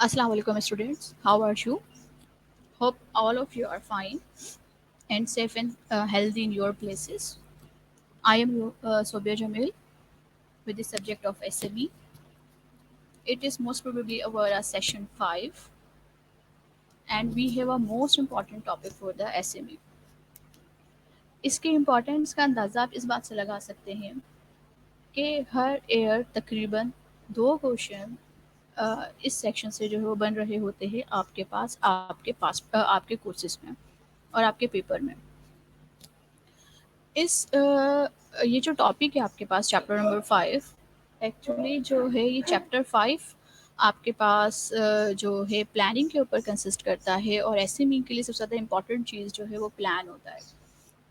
Assalamu alaikum students. How are you? Hope all of you are fine and safe and healthy in your places. I am your Sobia Jamil with the subject of SME. It is most probably our session 5 and we have a most important topic for the SME. इसके importance का अंदाज़ा आप इस बात से लगा सकते हैं कि हर ईयर तकरीबन 2 क्वेश्चन इस सेक्शन से जो है वो बन रहे होते हैं आपके कोर्सेज में और आपके पेपर में। ये जो टॉपिक है आपके पास चैप्टर नंबर 5 एक्चुअली जो है ये चैप्टर 5 आपके पास जो है प्लानिंग के ऊपर कंसिस्ट करता है और एसएमई के लिए सबसे ज़्यादा इम्पोर्टेंट चीज़ जो है वो प्लान होता है।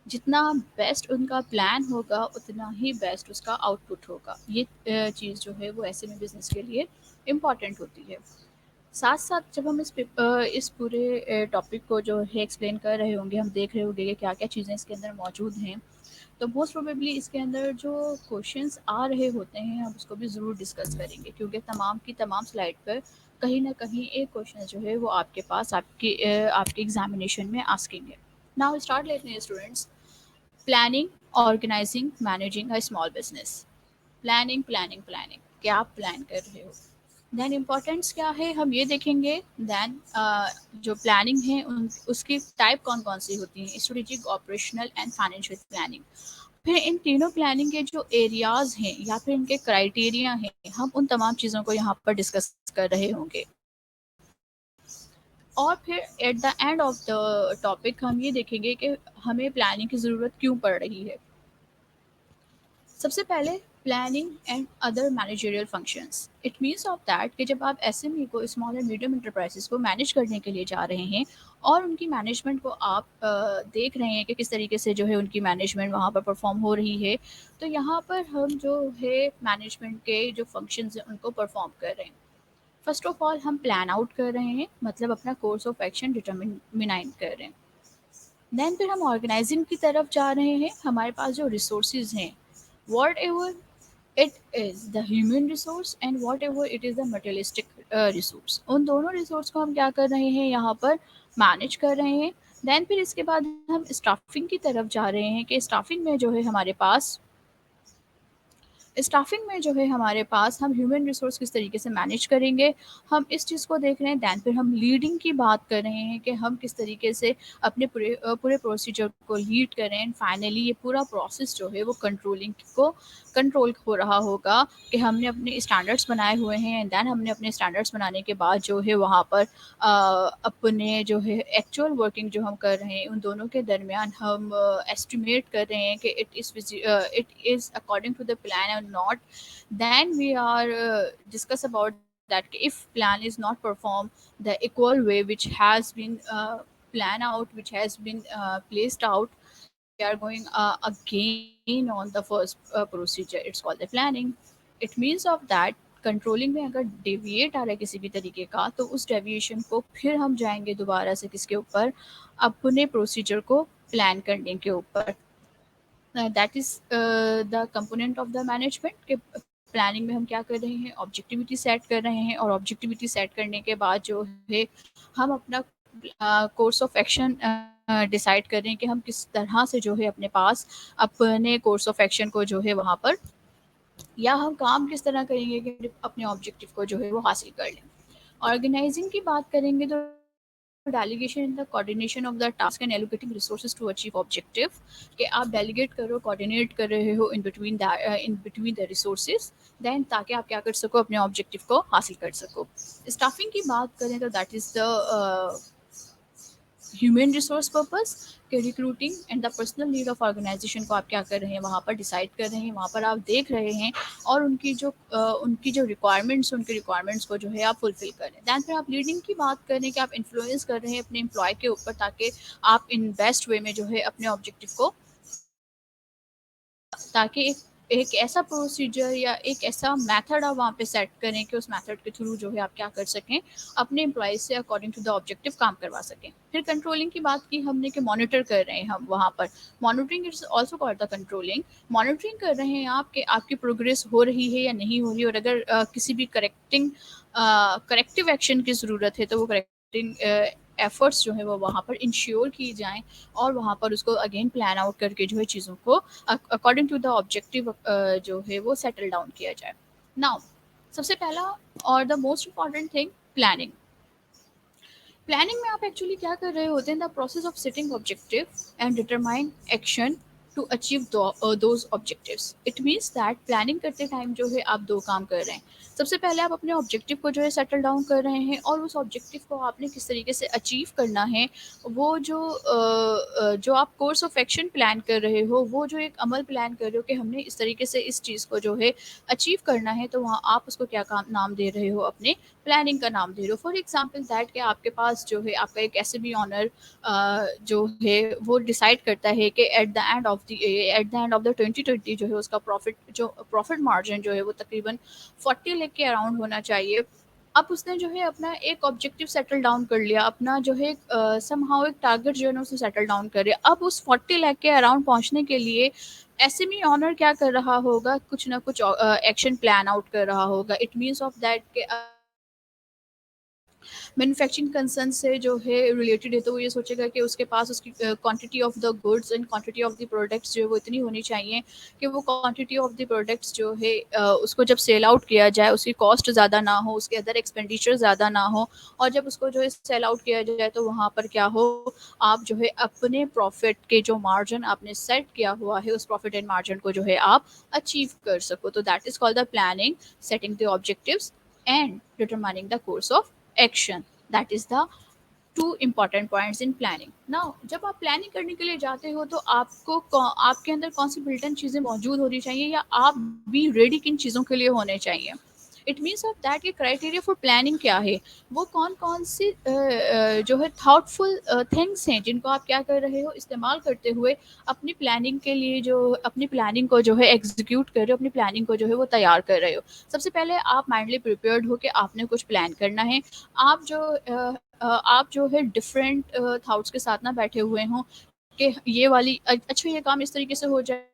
जितना बेस्ट उनका प्लान होगा उतना ही बेस्ट उसका आउटपुट होगा। ये चीज़ जो है वो एसएमई बिजनेस के लिए इम्पॉर्टेंट होती है। साथ साथ जब हम इस पूरे टॉपिक को जो है एक्सप्लेन कर रहे होंगे, हम देख रहे होंगे कि क्या क्या चीज़ें इसके अंदर मौजूद हैं, तो मोस्ट प्रोबेबली इसके अंदर जो क्वेश्चंस आ रहे होते हैं हम उसको भी ज़रूर डिस्कस करेंगे, क्योंकि तमाम की तमाम स्लाइड पर कहीं ना कहीं एक क्वेश्चन जो है वो आपके पास आपके एग्जामिनेशन में आस्किंग है। नाउ स्टार्ट लेते हैं students. Planning, organising, managing a small business. Planning planning planning, क्या आप प्लान कर रहे हो? देन इम्पोर्टेंस क्या है हम ये देखेंगे। देन जो प्लानिंग है उसकी टाइप कौन कौन सी होती हैं, strategic, operational and financial planning. फिर इन तीनों प्लानिंग के जो एरियाज हैं या फिर इनके क्राइटेरिया हैं, हम उन तमाम चीज़ों को यहाँ पर डिस्कस कर रहे होंगे। और फिर at the end of the topic हम ये देखेंगे कि हमें प्लानिंग की ज़रूरत क्यों पड़ रही है। सबसे पहले planning and other managerial functions. It means of that कि जब आप एसएमई को, स्मॉल एंड मीडियम इंटरप्राइजेस को मैनेज करने के लिए जा रहे हैं और उनकी मैनेजमेंट को आप देख रहे हैं कि किस तरीके से जो है उनकी मैनेजमेंट वहाँ पर परफॉर्म हो रही है, तो यहाँ पर हम जो है मैनेजमेंट के जो फंक्शंस हैं उनको परफॉर्म कर रहे हैं। फर्स्ट ऑफ ऑल हम प्लान आउट कर रहे हैं, मतलब अपना कोर्स ऑफ एक्शन डिटर्मिनाइन कर रहे हैं। देन फिर हम ऑर्गेनाइजिंग की तरफ जा रहे हैं। हमारे पास जो रिसोर्सेज हैं, what ever it is the human resource and whatever it is the materialistic resource, उन दोनों रिसोर्स को हम क्या कर रहे हैं, यहाँ पर मैनेज कर रहे हैं। देन फिर इसके बाद हम स्टाफिंग की तरफ जा रहे हैं कि स्टाफिंग में जो है हमारे पास हम ह्यूमन रिसोर्स किस तरीके से मैनेज करेंगे, हम इस चीज़ को देख रहे हैं। दैन फिर हम लीडिंग की बात कर रहे हैं कि हम किस तरीके से अपने पूरे प्रोसीजर को लीड करें। एंड फाइनली ये पूरा प्रोसेस जो है वो कंट्रोल हो रहा होगा कि हमने अपने स्टैंडर्ड्स बनाए हुए हैं। एंड देन हमने अपने स्टैंडर्ड्स बनाने के बाद जो है वहाँ पर अपने जो है एक्चुअल वर्किंग जो हम कर रहे हैं उन दोनों के दरमियान हम एस्टिमेट कर रहे हैं कि it is according to the plan और not. then we are discuss about that if plan is not performed the equal way which has been planned out, which has been placed out, then we are going again on the first procedure, it's called the planning. it means of that controlling में अगर deviate आ रहा है किसी भी तरीके का, तो उस डेविएशन को फिर हम जाएंगे दोबारा से किसके ऊपर, अपने प्रोसीजर को प्लान करने के ऊपर। That is the component of the management के प्लानिंग में हम क्या कर रहे हैं, ऑब्जेक्टिविटी सेट कर रहे हैं। और ऑब्जेक्टिविटी सेट करने के बाद जो है हम अपना कोर्स ऑफ एक्शन डिसाइड कर रहे हैं कि हम किस तरह से जो है अपने पास अपने कोर्स ऑफ एक्शन को जो है वहाँ पर, या हम काम किस तरह करेंगे कि अपने ऑब्जेक्टिव को जो है वो हासिल कर लें। ऑर्गेनाइजिंग की बात करेंगे तो delegation in the coordination of the task and allocating resources to achieve objective, कि आप डेलीगेट करो, कोऑर्डिनेट कर रहे हो in between the resources, then ताकि आप क्या कर सको, अपने ऑब्जेक्टिव को हासिल कर सको। स्टाफिंग की बात करें तो that is the human resource purpose के recruiting and the personal need of organisation को आप क्या कर रहे हैं, वहाँ पर डिसाइड कर रहे हैं, वहाँ पर आप देख रहे हैं और उनकी जो रिक्वायरमेंट्स, उनकी रिक्वायरमेंट्स को जो है आप फुलफिल कर रहे हैं। दैन फिर आप लीडिंग की बात कर रहे हैं कि आप इन्फ्लुएंस कर रहे हैं अपने एम्प्लॉय के ऊपर, ताकि आप इन बेस्ट वे में जो है अपने ऑब्जेक्टिव को, ताकि एक एक ऐसा प्रोसीजर या एक ऐसा मेथड आप वहाँ पे सेट करें कि उस मेथड के थ्रू जो है आप क्या कर सकें, अपने एम्प्लॉइज़ से अकॉर्डिंग टू द ऑब्जेक्टिव काम करवा सकें। फिर कंट्रोलिंग की बात की हमने कि मॉनिटर कर रहे हैं हम वहाँ पर। Monitoring is also called the controlling. Monitoring कर रहे हैं आप कि आपकी प्रोग्रेस हो रही है या नहीं हो रही, और अगर किसी भी करेक्टिव एक्शन की ज़रूरत है तो वो करेक्टिंग एफर्ट्स जो है वो वहाँ पर इंश्योर की जाएँ, और वहाँ पर उसको अगेन प्लान आउट करके जो है चीज़ों को अकॉर्डिंग टू द ऑब्जेक्टिव जो है वो सेटल डाउन किया जाए। नाउ सबसे पहला और the most important thing, planning. Planning में आप एक्चुअली क्या कर रहे होते हैं, the process of setting objective and determine action to achieve those objectives. It means that planning करते टाइम जो है आप दो काम कर रहे हैं। सबसे पहले आप अपने ऑब्जेक्टिव को जो है सेटल डाउन कर रहे हैं, और उस ऑब्जेक्टिव को आपने किस तरीके से अचीव करना है, वो जो आप कोर्स ऑफ एक्शन प्लान कर रहे हो, वो जो एक अमल प्लान कर रहे हो कि हमने इस तरीके से इस चीज़ को जो है अचीव करना है, तो वहाँ आप उसको क्या काम नाम दे रहे हो, अपने प्लानिंग का नाम दे रहे हो। फॉर एग्जाम्पल दैट कि आपके पास जो है आपका एक एसएमई ऑनर जो है वो डिसाइड करता है कि at the end of the 2020 जो है उसका प्रॉफिट मार्जिन जो है वो तकरीबन 40 लाख के अराउंड होना चाहिए। अब उसने जो है अपना एक ऑब्जेक्टिव सेटल डाउन कर लिया, अपना जो है समहाउ एक टारगेट जो है ना उसे सेटल डाउन कर लिया। अब उस 40 लाख के अराउंड पहुंचने के लिए एसएमई ऑनर क्या कर रहा होगा, कुछ ना कुछ एक्शन प्लान आउट कर रहा होगा। इट मीन्स ऑफ दैट के मैन्युफैक्चरिंग कंसर्न से जो है रिलेटेड है, तो वो ये सोचेगा कि उसके पास उसकी quantity of the goods and quantity of the products जो है वो इतनी होनी चाहिए कि वो क्वांटिटी ऑफ द प्रोडक्ट्स जो है उसको जब सेल आउट किया जाए उसकी कॉस्ट ज़्यादा ना हो, उसके अदर एक्सपेंडिचर ज़्यादा ना हो, और जब उसको जो है सेल आउट किया जाए तो वहाँ पर क्या हो, आप जो है अपने प्रॉफिट के जो मार्जिन आपने सेट किया हुआ है उस प्रॉफिट एंड मार्जिन को जो है आप अचीव कर सको। तो that is called the planning, setting the objectives and determining the course of action. That is the two important points in planning. Now जब आप प्लानिंग करने के लिए जाते हो तो आपके अंदर कौन सी बिल्टन चीज़ें मौजूद होनी चाहिए, या आप भी रेडी किन चीज़ों के लिए होने चाहिए। इट मीन्स ऑफ दैट कि क्राइटेरिया फॉर प्लानिंग क्या है, वो कौन कौन सी जो है थॉटफुल थिंग्स हैं जिनको आप क्या कर रहे हो, इस्तेमाल करते हुए अपनी प्लानिंग के लिए जो अपनी प्लानिंग को जो है एग्जीक्यूट कर रहे हो, अपनी प्लानिंग को जो है वो तैयार कर रहे हो। सबसे पहले आप माइंडली प्रिपेयर्ड हो कि आपने कुछ प्लान करना है। आप जो है डिफरेंट थॉट्स के साथ ना बैठे हुए हों कि ये वाली अच्छा ये काम इस तरीके से हो जाएगा।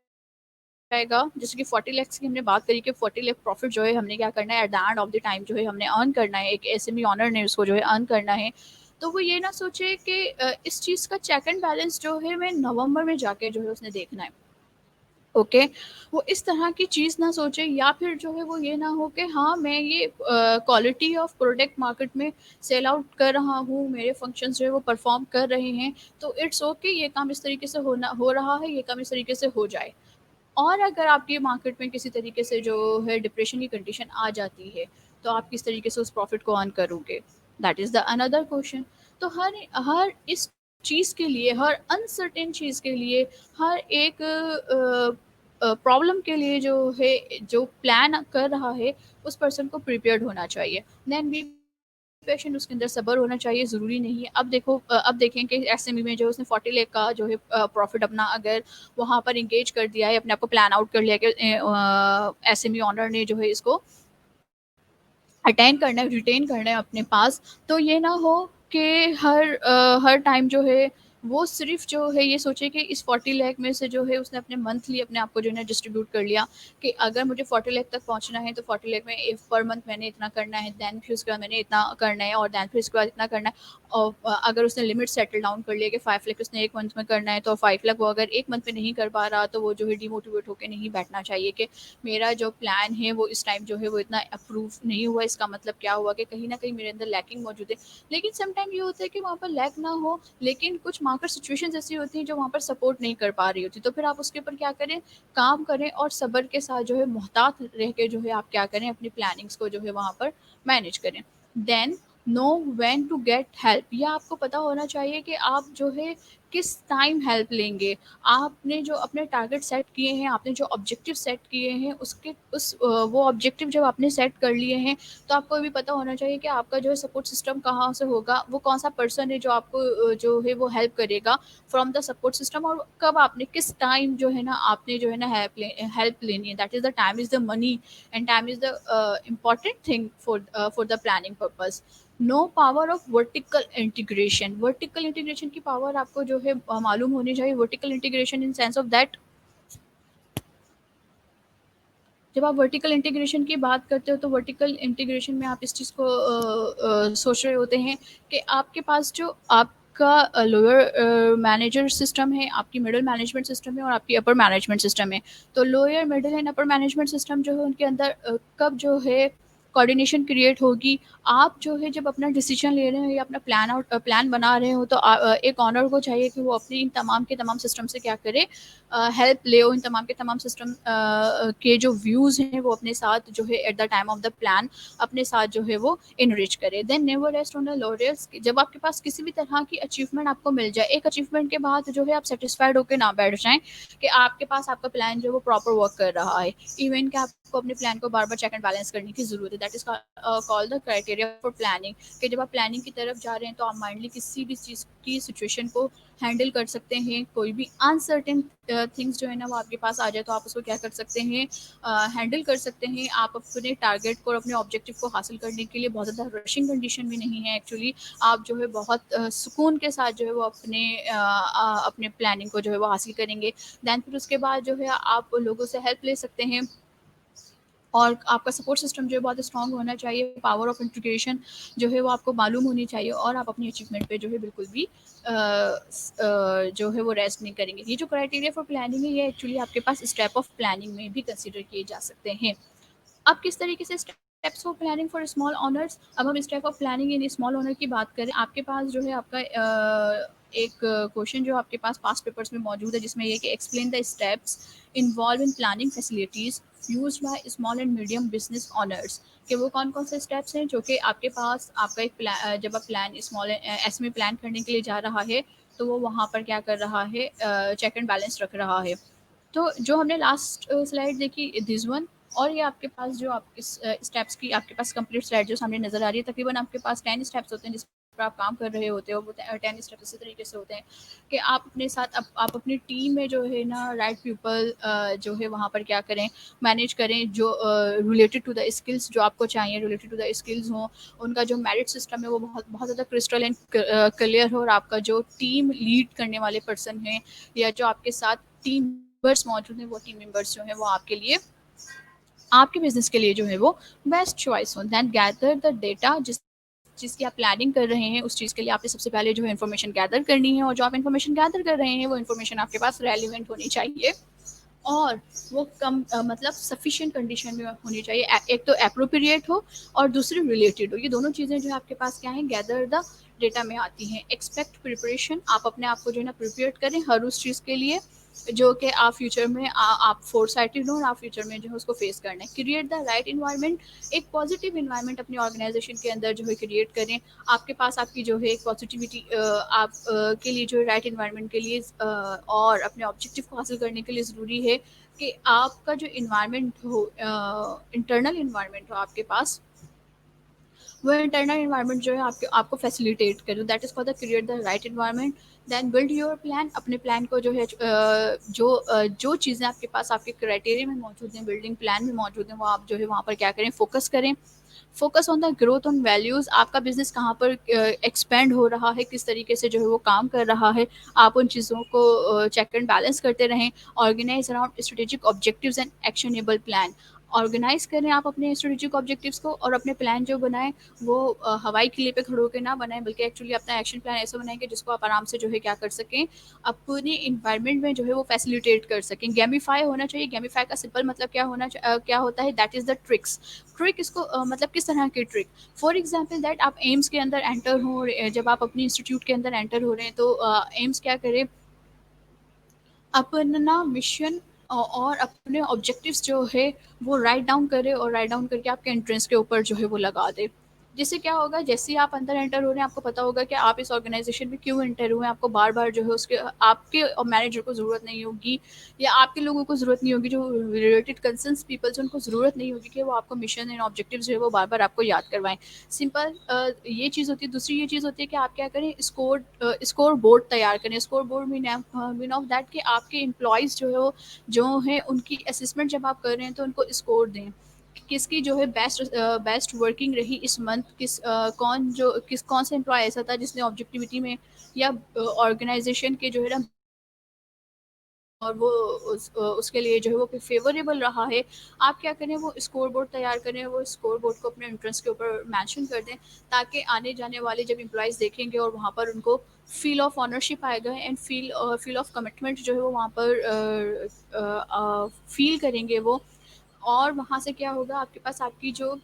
जैसे कि 40 लैक्स की हमने बात करी कि 40 लाख प्रॉफिट जो है हमने क्या करना है at the end of the time जो है हमने अर्न करना है, एक एसएमई ऑनर ने उसको जो है अर्न करना है। तो वो ये ना सोचे कि इस चीज़ का चेक एंड बैलेंस जो है मैं नवंबर में जाके जो है उसने देखना है। ओके, वो इस तरह की चीज़ ना सोचे, या फिर जो है वो ये ना हो कि हाँ मैं ये क्वालिटी ऑफ प्रोडक्ट मार्केट में सेल आउट कर रहा हूँ, मेरे फंक्शंस जो है वो परफॉर्म कर रहे हैं, तो इट्स ओके ये काम इस तरीके से हो रहा है, ये काम इस तरीके से हो जाए। और अगर आपकी मार्केट में किसी तरीके से जो है डिप्रेशन की कंडीशन आ जाती है, तो आप किस तरीके से उस प्रॉफिट को अर्न करोगे, that is the another question. तो हर हर इस चीज़ के लिए, हर अनसर्टेन चीज़ के लिए, हर एक प्रॉब्लम के लिए जो है, जो प्लान कर रहा है उस पर्सन को प्रिपेयर्ड होना चाहिए। देन बी पेशेंट, उसके अंदर सब्र होना चाहिए, ज़रूरी नहीं है। अब देखें कि एसएमई में जो उसने 40 लाख का जो है प्रॉफिट अपना अगर वहाँ पर इंगेज कर दिया है, अपने आप को प्लान आउट कर लिया कि एसएमई ऑनर ने जो है इसको अटेंड करना है, रिटेन करना है अपने पास, तो ये ना हो कि हर टाइम जो है वो सिर्फ जो है ये सोचे कि इस 40 लाख में से जो है उसने अपने मंथली अपने आप को जो है ना डिस्ट्रीब्यूट कर लिया कि अगर मुझे 40 लाख तक पहुंचना है तो 40 लाख में पर मंथ मैंने इतना करना है, देन फिर उसके बाद मैंने इतना करना है, और देन फिर उसके बाद इतना करना है। और अगर उसने लिमिट सेटल डाउन कर लिया कि 5 लाख उसने एक मंथ में करना है, तो 5 लाख वो अगर एक मंथ में नहीं कर पा रहा तो वो जो है डिमोटिवेट होकर नहीं बैठना चाहिए कि मेरा जो प्लान है वो इस टाइम जो है वो इतना अप्रूव नहीं हुआ, इसका मतलब क्या हुआ कि कहीं ना कहीं मेरे अंदर लैकिंग मौजूद है। लेकिन सम टाइम ये होता है कि वहाँ पर लैक ना हो, लेकिन कुछ मार्केट सिचुएशंस ऐसी होती हैं जो वहाँ पर सपोर्ट नहीं कर पा रही होती, तो फिर आप उसके ऊपर क्या करें, काम करें, और सब्र के साथ जो है मोहतात रह के जो है आप क्या करें, अपनी प्लानिंग्स को जो है वहाँ पर मैनेज करें। Then know when to get help, या आपको पता होना चाहिए कि आप जो है किस टाइम हेल्प लेंगे। आपने जो अपने टारगेट सेट किए हैं, आपने जो ऑब्जेक्टिव सेट किए हैं, उसके वो ऑब्जेक्टिव जब आपने सेट कर लिए हैं, तो आपको ये भी पता होना चाहिए कि आपका जो है सपोर्ट सिस्टम कहाँ से होगा, वो कौन-सा पर्सन है जो आपको जो है वो हेल्प करेगा फ्रॉम द सपोर्ट सिस्टम, और कब आपने किस टाइम जो है ना आपने जो है ना हेल्प लेनी है। That is the time is the money, and time is the important thing for the planning purpose. Know power of vertical integration. Vertical integration की पावर आपको जो है मालूम होनी चाहिए। Vertical integration in sense of that, जब आप vertical integration की बात करते हो तो वर्टिकल इंटीग्रेशन में आप इस चीज़ को सोच रहे होते हैं कि आपके पास जो आपका लोअर मैनेजर सिस्टम है, आपकी मिडिल मैनेजमेंट सिस्टम है और आपकी अपर मैनेजमेंट सिस्टम है। तो lower middle and upper management system जो है उनके अंदर कब जो है कोऑर्डिनेशन क्रिएट होगी। आप जो है जब अपना डिसीजन ले रहे हो या अपना प्लान बना रहे हो, तो एक ऑनर को चाहिए कि वो अपनी इन तमाम के तमाम सिस्टम से क्या करे, हेल्प ले, इन तमाम के तमाम सिस्टम के जो व्यूज़ हैं वो अपने साथ जो है at the time of the plan अपने साथ जो है वो इनरिच करे। Then never rest on the laurels. जब आपके पास किसी भी तरह की अचीवमेंट आपको मिल जाए, एक अचीवमेंट के बाद जो है आप सेटिस्फाइड होकर ना बैठ जाएं कि आपके पास आपका प्लान जो है वो प्रॉपर वर्क कर रहा है। इवन कि आपको अपने प्लान को बार बार चेक एंड बैलेंस करने की जरूरत है। That is called the criteria for planning. कि जब आप प्लानिंग की तरफ जा रहे हैं तो आप माइंडली किसी भी चीज़ की सिचुएशन को हैंडल कर सकते हैं। कोई भी अनसर्टेन थिंग्स जो है ना वो आपके पास आ जाए तो आप उसको क्या कर सकते हैं, हैंडल कर सकते हैं। आप अपने टारगेट को और अपने ऑब्जेक्टिव को हासिल करने के लिए बहुत ज़्यादा रशिंग कंडीशन में नहीं है एक्चुअली। आप जो है बहुत सुकून के साथ जो है वो अपने प्लानिंग को जो है वो हासिल करेंगे। दैन फिर उसके बाद जो है आप लोगों से हेल्प ले सकते हैं, और आपका सपोर्ट सिस्टम जो है बहुत स्ट्रांग होना चाहिए। पावर ऑफ इंटीग्रेशन जो है वो आपको मालूम होनी चाहिए, और आप अपनी अचीवमेंट पे जो है बिल्कुल भी जो है वो रेस्ट नहीं करेंगे। ये जो क्राइटेरिया फॉर प्लानिंग है ये एक्चुअली आपके पास स्टेप ऑफ प्लानिंग में भी कंसिडर किए जा सकते हैं। अब किस तरीके से steps for planning for small owners. अब हम step of planning in small owner की बात करें, आपके पास जो है आपका एक क्वेश्चन जो आपके पास पास्ट पेपर्स में मौजूद है, जिसमें ये कि explain the steps involve in planning facilities used by small and medium business honours. कि वो कौन कौन से स्टेप्स हैं जो कि आपके पास आपका एक जब आप प्लान स्मॉल एस में प्लान करने के लिए जा रहा है तो वो वहाँ पर क्या कर रहा है, चेक एंड बैलेंस रख रहा है। तो जो हमने लास्ट स्लाइड देखी दिस वन, और ये आपके पास जो आप इस स्टेप्स की आपके पास कंप्लीट स्लाइड जो सामने नजर आ रही है, तकरीबन आपके पास 10 स्टेप्स होते हैं जिस पर आप काम कर रहे होते हो। वो 10 स्टेप्स इसी तरीके से होते हैं कि आप अपने साथ आप अपनी टीम में जो है ना राइट पीपल जो है वहाँ पर क्या करें, मैनेज करें जो रिलेटेड टू द स्किल्स जो आपको चाहिए, रिलेटेड टू द स्किल्स हों। उनका जो मेरिट सिस्टम है वो बहुत बहुत ज़्यादा क्रिस्टल एंड क्लियर हो, और आपका जो टीम लीड करने वाले पर्सन हैं या जो आपके साथ टीम मेंबर्स मौजूद हैं, वो टीम मेंबर्स जो हैं वो आपके लिए आपके बिजनेस के लिए जो है वो बेस्ट चॉइस हो। देन गैदर द डेटा, जिस चीज़ की आप प्लानिंग कर रहे हैं उस चीज़ के लिए आपने सबसे पहले जो है इन्फॉर्मेशन गैदर करनी है, और जो आप इन्फॉर्मेशन गैदर कर रहे हैं वो इन्फॉर्मेशन आपके पास रेलिवेंट होनी चाहिए, और वो कम मतलब सफिशिएंट कंडीशन में होनी चाहिए। एक तो अप्रोप्रिएट हो और दूसरी रिलेटेड हो। ये दोनों चीज़ें जो है आपके पास क्या है, गैदर द डेटा में आती हैं। एक्सपेक्ट प्रिपरेशन, आप अपने आप को जो है ना प्रिपेयर करें हर उस चीज़ के लिए जो कि आप फ्यूचर में आप फोर साइटेड हो और आप फ्यूचर में जो है उसको फेस करना है। क्रिएट द राइट इन्वायरमेंट, एक पॉजिटिव इन्वायरमेंट अपनी ऑर्गेनाइजेशन के अंदर जो है क्रिएट करें। आपके पास आपकी जो है एक पॉजिटिविटी आप के लिए जो है राइट इन्वायरमेंट के लिए और अपने ऑब्जेक्टिव को हासिल करने के लिए ज़रूरी है कि आपका जो इन्वायरमेंट हो, इंटरनल इन्वायरमेंट हो आपके पास, वो इंटरनल इन्वायरमेंट जो है आपको फैसिलिटेट करे। That is for the create the right environment. Then build your plan, अपने प्लान को जो है जो चीज़ें आपके पास आपके क्राइटेरिया में मौजूद हैं, बिल्डिंग प्लान में मौजूद हैं, वो आप जो है वहाँ पर क्या करें, फोकस करें। Focus on the growth on values, आपका बिजनेस कहाँ पर एक्सपेंड हो रहा है, किस तरीके से जो है वो काम कर रहा है, आप उन चीज़ों को चेक एंड बैलेंस करते रहें। Organise around strategic objectives and actionable plan, organise करें आप अपने स्ट्रेटेजिक ऑब्जेक्टिव्स को, और अपने प्लान जो बनाएं वो हवाई किले पे खड़े होकर ना बनाएं, बल्कि एक्चुअली अपना एक्शन प्लान ऐसा बनाएं कि जिसको आप आराम से जो है क्या कर सकें, अपने इन्वायरमेंट में जो है वो फैसिलिटेट कर सकें। गेमिफाई होना चाहिए। गेमिफाई का सिंपल मतलब क्या होता है, that is the tricks. Trick इसको मतलब किस तरह की ट्रिक, फॉर एग्जाम्पल दैट आप एम्स के अंदर एंटर हो, जब आप अपनी इंस्टीट्यूट के अंदर एंटर हो रहे हैं तो एम्स क्या करे, अपना मिशन और अपने ऑब्जेक्टिव्स जो है वो राइट डाउन करे, और राइट डाउन करके आपके एंट्रेंस के ऊपर जो है वो लगा दे। जिससे क्या होगा, जैसे ही आप अंदर एंटर हो रहे हैं आपको पता होगा कि आप इस ऑर्गेनाइजेशन में क्यों एंटर हुए हैं, आपको बार बार जो है उसके आपके मैनेजर को ज़रूरत नहीं होगी या आपके लोगों को ज़रूरत नहीं होगी, जो रिलेटेड कंसर्न्स पीपल्स उनको ज़रूरत नहीं होगी कि वो आपको मिशन एंड ऑब्जेक्टिव जो है वो बार बार आपको याद करवाएं। सिंपल ये चीज़ होती है। दूसरी ये चीज़ होती है कि आप क्या करें, स्कोर बोर्ड तैयार करें। Score board mean of that कि आपके एम्प्लॉयज़ जो है वो जो है उनकी असेसमेंट जब आप कर रहे हैं तो उनको स्कोर दें, किसकी जो है बेस्ट वर्किंग रही इस मंथ, कौन सा एम्प्लॉय ऐसा था जिसने ऑब्जेक्टिविटी में या ऑर्गेनाइजेशन के जो है ना और वो उसके लिए जो है वो फेवरेबल रहा है। आप क्या करें, वो स्कोर बोर्ड तैयार करें, वो स्कोर बोर्ड को अपने एंट्रेंस के ऊपर मेंशन कर दें, ताकि आने जाने वाले जब एम्प्लॉयज़ देखेंगे और वहाँ पर उनको फील ऑफ ऑनरशिप आएगा एंड फील ऑफ कमिटमेंट जो है वो वहाँ पर फील करेंगे वो। और वहाँ से क्या होगा, आपके पास आपकी जो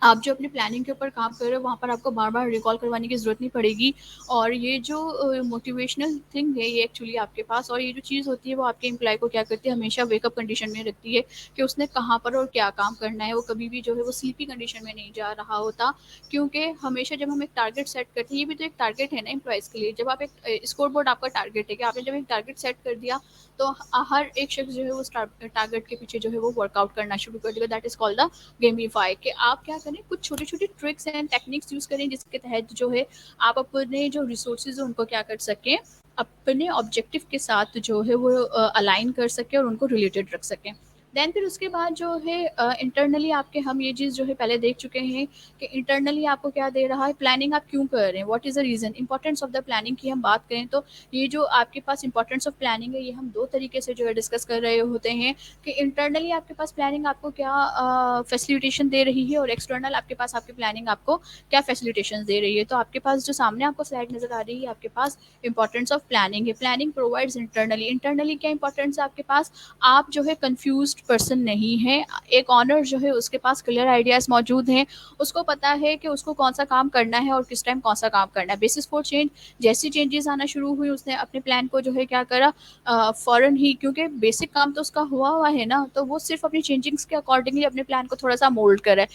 आप जो अपनी प्लानिंग के ऊपर काम कर रहे हो वहाँ पर आपको बार-बार रिकॉल करवाने की ज़रूरत नहीं पड़ेगी। और ये जो मोटिवेशनल थिंग है ये एक्चुअली आपके पास, और ये जो चीज़ होती है वो आपके एम्प्लॉय को क्या करती है, हमेशा वेकअप कंडीशन में रखती है कि उसने कहाँ पर और क्या काम करना है। वो कभी भी जो है वो स्लीपी कंडीशन में नहीं जा रहा होता, क्योंकि हमेशा जब हम एक टारगेट सेट करते हैं, ये भी तो एक टारगेट है ना एम्प्लॉयज़ के लिए। जब आप एक स्कोर बोर्ड आपका टारगेट है कि आपने जब एक टारगेट सेट कर दिया तो हर एक शख्स जो है वो टारगेट के पीछे जो है वो वर्कआउट करना शुरू कर देगा। That is called the gamify. कि आप क्या करें, कुछ छोटी छोटी ट्रिक्स एंड टेक्निक्स यूज करें जिसके तहत जो है आप अपने जो रिसोर्सेज है उनको क्या कर सकें, अपने ऑब्जेक्टिव के साथ जो है वो अलाइन कर सकें और उनको रिलेटेड रख सकें। देन फिर उसके बाद जो है इंटरनली आपके हम ये चीज़ जो है पहले देख चुके हैं कि इंटरनली आपको क्या दे रहा है, प्लानिंग आप क्यों कर रहे हैं, what is the reason. Importance of the planning की हम बात करें तो ये जो आपके पास इंपॉर्टेंस ऑफ प्लानिंग है ये हम दो तरीके से जो है डिस्कस कर रहे होते हैं कि इंटरनली आपके पास प्लानिंग आपको क्या फैसिलिटेशन दे रही है और एक्सटर्नल आपके पास आपकी प्लानिंग आपको क्या फैसिलिटेशन दे रही है। तो आपके पास जो सामने आपको स्लाइड नज़र आ रही है आपके पास इंपॉर्टेंस ऑफ प्लानिंग है। प्लानिंग प्रोवाइड्स इंटरनली, इंटरनली क्या इंपॉर्टेंस है आपके पास, आप जो है कंफ्यूज्ड पर्सन नहीं है। एक ऑनर जो है उसके पास क्लियर आइडियाज़ मौजूद हैं, उसको पता है कि उसको कौन सा काम करना है और किस टाइम कौन सा काम करना है। बेसिस फॉर चेंज, जैसी चेंजेस आना शुरू हुई उसने अपने प्लान को जो है क्या करा, फ़ौरन ही, क्योंकि बेसिक काम तो उसका हुआ हुआ है ना, तो वो सिर्फ़ अपनी चेंजिंग्स के अकॉर्डिंगली अपने प्लान को थोड़ा-सा मोल्ड करा है।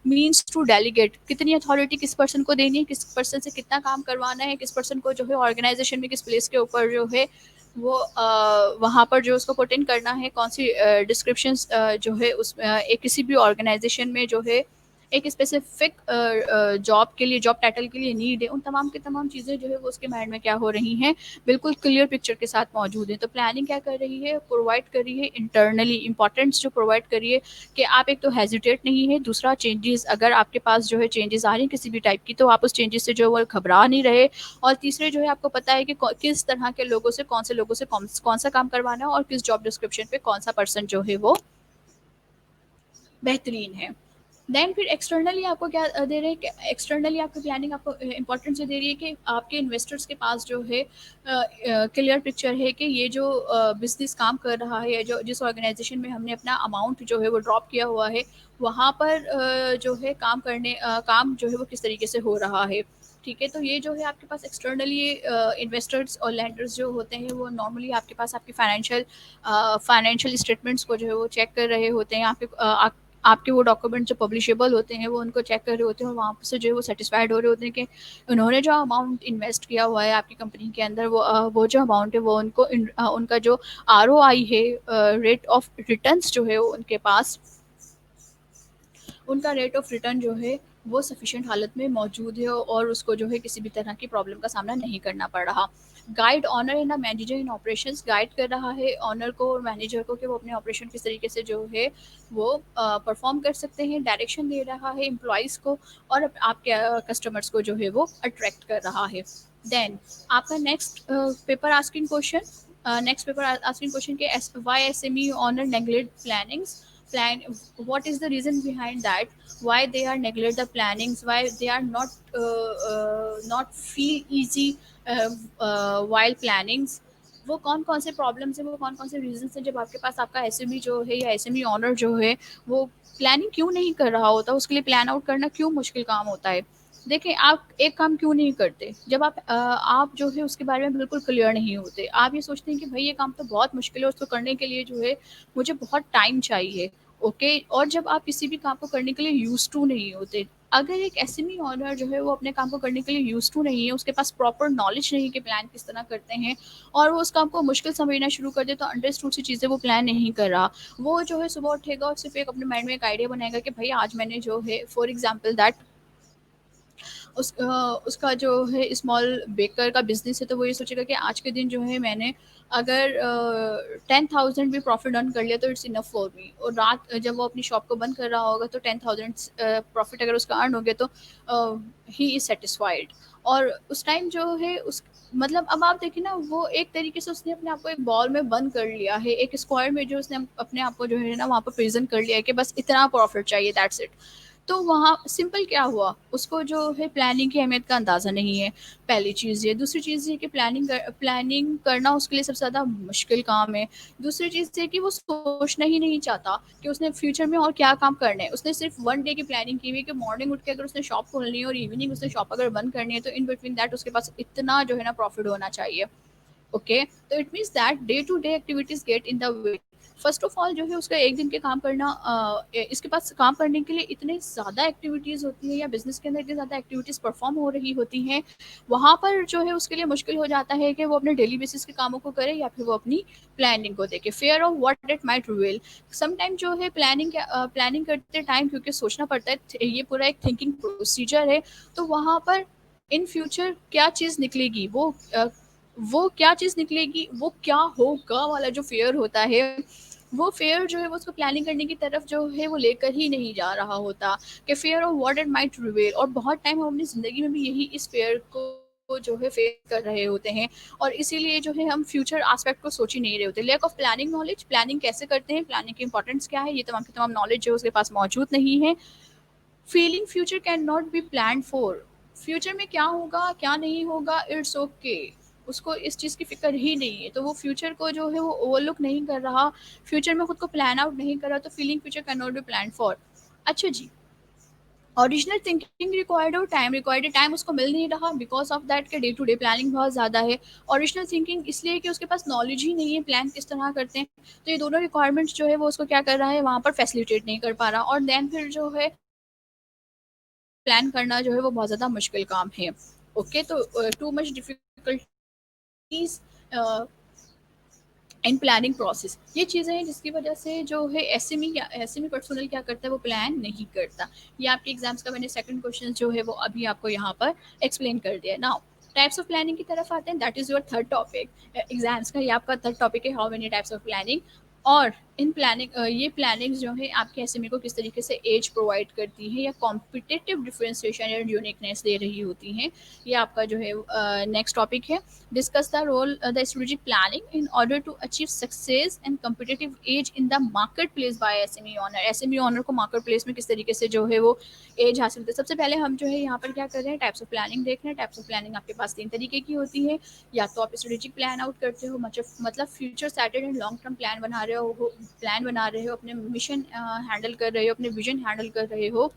मीन्स टू डेलीगेट, कितनी अथॉरिटी किस पर्सन को देनी है, किस पर्सन से कितना काम करवाना है, किस पर्सन को जो है ऑर्गेनाइज़ेशन में किस प्लेस के ऊपर जो है वो वहाँ पर जो उसको पुट इन करना है, कौन-सी डिस्क्रिप्शंस जो है एक किसी भी ऑर्गेनाइज़ेशन में जो है एक स्पेसिफिक जॉब के लिए, जॉब टाइटल के लिए नीड है, उन तमाम की तमाम चीज़ें जो है वो उसके माइंड में क्या हो रही हैं, बिल्कुल क्लियर पिक्चर के साथ मौजूद है। तो प्लानिंग क्या कर रही है, प्रोवाइड कर रही है इंटरनली इंपॉर्टेंस जो प्रोवाइड कर रही है कि आप एक तो हेजिटेट नहीं है, दूसरा चेंजेस अगर आपके पास जो है चेंजेस आ रही हैं किसी भी टाइप की तो आप उस चेंजेस से जो है वो घबरा नहीं रहे। और तीसरे जो है आपको पता है कि किस तरह के लोगों से, कौन से लोगों से कौन सा काम करवाना है और किस जॉब डिस्क्रिप्शन पे कौन सा पर्सन जो है वो बेहतरीन है। देन फिर एक्सटर्नली आपको क्या दे रहे हैं कि एक्सटर्नली आपकी प्लानिंग आपको इंपॉर्टेंस ये दे रही है कि आपके इन्वेस्टर्स के पास जो है क्लियर पिक्चर है कि ये जो बिजनेस काम कर रहा है या जो जिस ऑर्गेनाइजेशन में हमने अपना अमाउंट जो है वो ड्रॉप किया हुआ है वहाँ पर जो है काम जो है वो किस तरीके से हो रहा है। ठीक है, तो ये जो है आपके पास एक्सटर्नली इन्वेस्टर्स और लैंडर्स जो होते हैं वो नॉर्मली आपके पास आपकी फाइनेंशियल स्टेटमेंट्स को जो है वो चेक कर रहे होते हैं। आपके वो डॉक्यूमेंट जो पब्लिशेबल होते हैं वो उनको चेक कर रहे होते हैं और वहाँ से जो है वो सेटिस्फाइड हो रहे होते हैं कि उन्होंने जो अमाउंट इन्वेस्ट किया हुआ है आपकी कंपनी के अंदर वो जो अमाउंट है वो उनका जो ROI है, रेट ऑफ रिटर्न्स जो है वो उनके पास, उनका रेट ऑफ रिटर्न जो है वो सफिशिएंट हालत में मौजूद है और उसको जो है किसी भी तरह की प्रॉब्लम का सामना नहीं करना पड़ रहा। गाइड ऑनर इन मैनेजर इन ऑपरेशंस, गाइड कर रहा है ऑनर को और मैनेजर को कि वो अपने ऑपरेशन किस तरीके से जो है वो परफॉर्म कर सकते हैं। डायरेक्शन दे रहा है एम्प्लॉयज़ को और आपके कस्टमर्स को जो है वो अट्रैक्ट कर रहा है। देन आपका नेक्स्ट पेपर आस्किंग क्वेश्चन के why SME owner neglect plannings, plan what is the reason behind that, why they are neglect the plannings, why they are not feel easy while plannings। वो कौन कौन से problems है, वो कौन कौन से रीजन है जब आपके पास आपका SME जो है या SME ऑनर जो है वो प्लानिंग क्यों नहीं कर रहा होता, उसके लिए प्लान आउट करना क्यों मुश्किल काम होता है। देखिए, आप एक काम क्यों नहीं करते जब आप जो है उसके बारे में बिल्कुल क्लियर नहीं होते। आप ये सोचते हैं कि भाई ये काम तो बहुत मुश्किल है, उसको करने के लिए जो है मुझे बहुत टाइम चाहिए। ओके, और जब आप किसी भी काम को करने के लिए यूज टू नहीं होते, अगर एक एसएमई ओनर जो है वो अपने काम को करने के लिए यूज़ टू नहीं है, उसके पास प्रॉपर नॉलेज नहीं है कि प्लान किस तरह करते हैं और वो उस काम को मुश्किल समझना शुरू कर दे, तो अंडरस्टूड सी चीज़ें वो प्लान नहीं कर रहा। वो जो है सुबह उठेगा और सिर्फ़ एक अपने माइंड में एक आइडिया बनाएगा कि भई आज मैंने जो है फॉर एग्ज़ाम्पल दैट उसका जो है स्मॉल बेकर का बिज़नेस है, तो वो ये सोचेगा कि आज के दिन जो है मैंने अगर 10,000 भी प्रॉफ़िट अर्न कर लिया तो इट्स इनफ फॉर मी, और रात जब वो अपनी शॉप को बंद कर रहा होगा तो 10,000 प्रॉफ़िट अगर उसका अर्न हो गया तो ही इज़ सैटिस्फाइड। और उस टाइम जो है उस मतलब अब आप देखिए ना, वो एक तरीके से उसने अपने आप को एक बॉल में बंद कर लिया है, एक स्क्वायर में जो उसने अपने आप को जो है ना वहाँ पर प्रिज़न कर लिया है कि बस इतना प्रॉफ़िट चाहिए, दैट्स इट। तो वहाँ सिंपल क्या हुआ, उसको जो है प्लानिंग की अहमियत का अंदाज़ा नहीं है, पहली चीज़ ये। दूसरी चीज़ ये कि प्लानिंग करना उसके लिए सबसे ज़्यादा मुश्किल काम है। दूसरी चीज़ ये कि वो सोचना ही नहीं चाहता कि उसने फ्यूचर में और क्या काम करने हैं। उसने सिर्फ़ 1 डे की प्लानिंग की हुई है कि मॉर्निंग उठ के अगर उसने शॉप खोलनी है और इवनिंग उसने शॉप अगर बंद करनी है, तो इन बिटवीन दैट उसके पास इतना जो है ना प्रॉफ़िट होना चाहिए। ओके, तो it means that day to day activities get in the way. First of all जो है उसका एक दिन के काम करना, इसके पास काम करने के लिए इतने ज़्यादा एक्टिविटीज़ होती हैं या बिजनेस के अंदर इतनी ज़्यादा एक्टिविटीज़ परफॉर्म हो रही होती हैं, वहाँ पर जो है उसके लिए मुश्किल हो जाता है कि वो अपने डेली बेसिस के कामों को करे या फिर वो अपनी प्लानिंग को देखे। Fair of what it might reveal. Sometime जो है प्लानिंग करते टाइम क्योंकि सोचना पड़ता है, ये पूरा एक थिंकिंग प्रोसीजर है, तो वहाँ पर इन फ्यूचर क्या चीज़ निकलेगी, वो क्या चीज़ निकलेगी, वो क्या होगा वाला जो फ़ियर होता है, वो फ़ियर जो है वो उसको प्लानिंग करने की तरफ जो है वो लेकर ही नहीं जा रहा होता, कि fear of what it might reveal. और बहुत टाइम हम अपनी ज़िंदगी में भी यही इस फ़ियर को जो है फेस कर रहे होते हैं, और इसीलिए जो है हम फ्यूचर एस्पेक्ट को सोच ही नहीं रहे होते। Lack of planning knowledge, planning कैसे करते हैं, प्लानिंग की इंपॉर्टेंस क्या है, ये तमाम की तमाम नॉलेज जो है उसके पास मौजूद नहीं है। Feeling future can not be plan for. Future में क्या होगा क्या नहीं होगा, इट्स ओके, उसको इस चीज़ की फिक्र ही नहीं है, तो वो फ्यूचर को जो है वो ओवरलुक नहीं कर रहा, फ्यूचर में खुद को प्लान आउट नहीं कर रहा, तो feeling future can not be plan for. अच्छा जी, ओरिजिनल थिंकिंग रिक्वायर्ड और टाइम रिक्वायर्ड है, टाइम उसको मिल नहीं रहा बिकॉज ऑफ दैट के डे टू डे प्लानिंग बहुत ज़्यादा है। ओरिजिनल थिंकिंग इसलिए कि उसके पास नॉलेज ही नहीं है प्लान किस तरह करते हैं, तो ये दोनों रिक्वायरमेंट्स जो है वो उसको क्या कर रहा है वहाँ पर फैसिलिटेट नहीं कर पा रहा, और देन फिर जो है प्लान करना जो है वो बहुत ज़्यादा मुश्किल काम है। ओके, तो too much difficulties in planning process, ये चीज़ें हैं जिसकी वजह से जो है एसएमई पर्सनल क्या करता है, वो प्लान नहीं करता। ये आपके एग्जाम्स का मैंने सेकंड क्वेश्चन जो है वो अभी आपको यहाँ पर एक्सप्लेन कर दिया। नाउ टाइप्स ऑफ प्लानिंग की तरफ आते हैं, that is your third topic. Exams का ये आपका थर्ड टॉपिक है, how many types of planning. और इन प्लानिंग ये प्लानिंग जो है आपके एसएमई को किस तरीके से एज प्रोवाइड करती है या कॉम्पिटिटिव डिफरेंशिएशन एंड यूनिकनेस दे रही होती हैं, ये आपका जो है नेक्स्ट टॉपिक है। Discuss the role the strategic planning in order to achieve success and competitive edge in the marketplace by SME owner। SME owner को marketplace में किस तरीके से जो है वो एज हासिल होती है। सबसे पहले हम जो है यहाँ पर क्या कर रहे हैं, टाइप्स ऑफ प्लानिंग देख रहे हैं। टाइप्स ऑफ प्लानिंग आपके पास 3 तरीके की होती है, या तो आप स्ट्रेटेजिक प्लान आउट करते हो, मतलब future settled and long term plan बना रहे हो, अपने मिशन हैंडल कर रहे हो, अपने विजन हैंडल कर रहे हो,